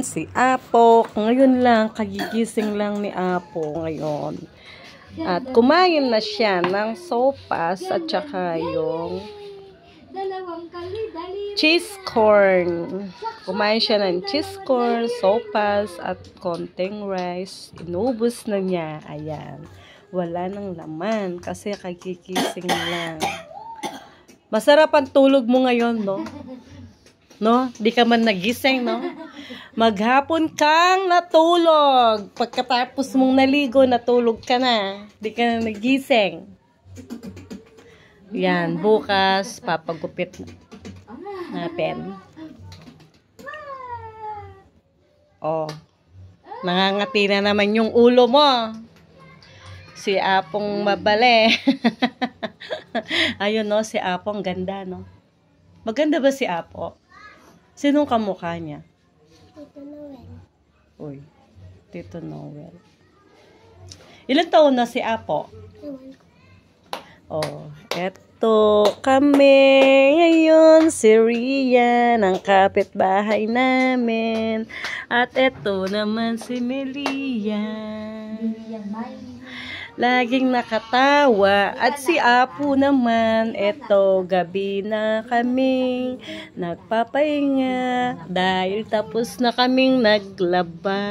Si Apo, ngayon lang, kagigising lang ni Apo ngayon. At kumain na siya ng sopas at saka yung cheese corn. Kumain siya ng cheese corn, sopas at konting rice. Inubos na niya. Ayan. Wala nang laman kasi kagigising lang. Masarap ang tulog mo ngayon, no? No? Di ka man nagising, no? Maghapon kang natulog. Pagkatapos mong naligo, natulog ka na. Di ka na nagising. Yan, bukas, papagupit natin. Oh, nangangati na naman yung ulo mo. Si Apong mabale. Ayun, no? Si Apong ganda, no? Maganda ba si Apo? Sinong kamukha niya? Tito Noel. Uy, Tito Noel. Ilan taon na si Apo? Oh, eto kami ngayon, si Rian, ang kapitbahay namin. At eto naman si Melian. Laging nakatawa. At si Apo naman, eto gabi na kaming nagpapahinga dahil tapos na kaming naglaba.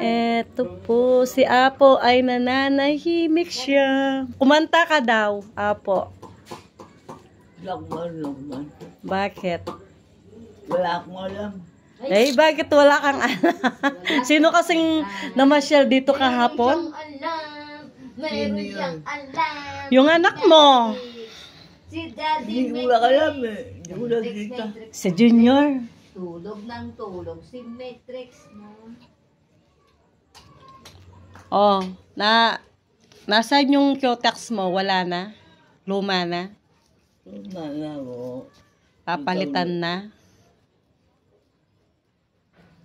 Eto po, si Apo ay nananahimik siya. Kumanta ka daw, Apo. Lakman. Bakit? Wala akong alam. Eh, bakit wala kang alam? Sino kasing namasyal dito kahapon? Meron siyang alam. Yung anak mo. Si Daddy Hindi ko lang alam eh. Hindi ko lang kita. Si Junior. Tulog ng tulog si Matrix mo. Oh, nasaan yung Q-Tex mo? Wala na? Luma na? Wala ko. Papalitan na?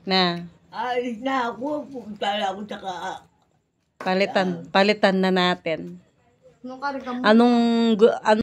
Na? Alis na ako. Pupunta na ako sa Palitan na natin. Nung karga mo. Anong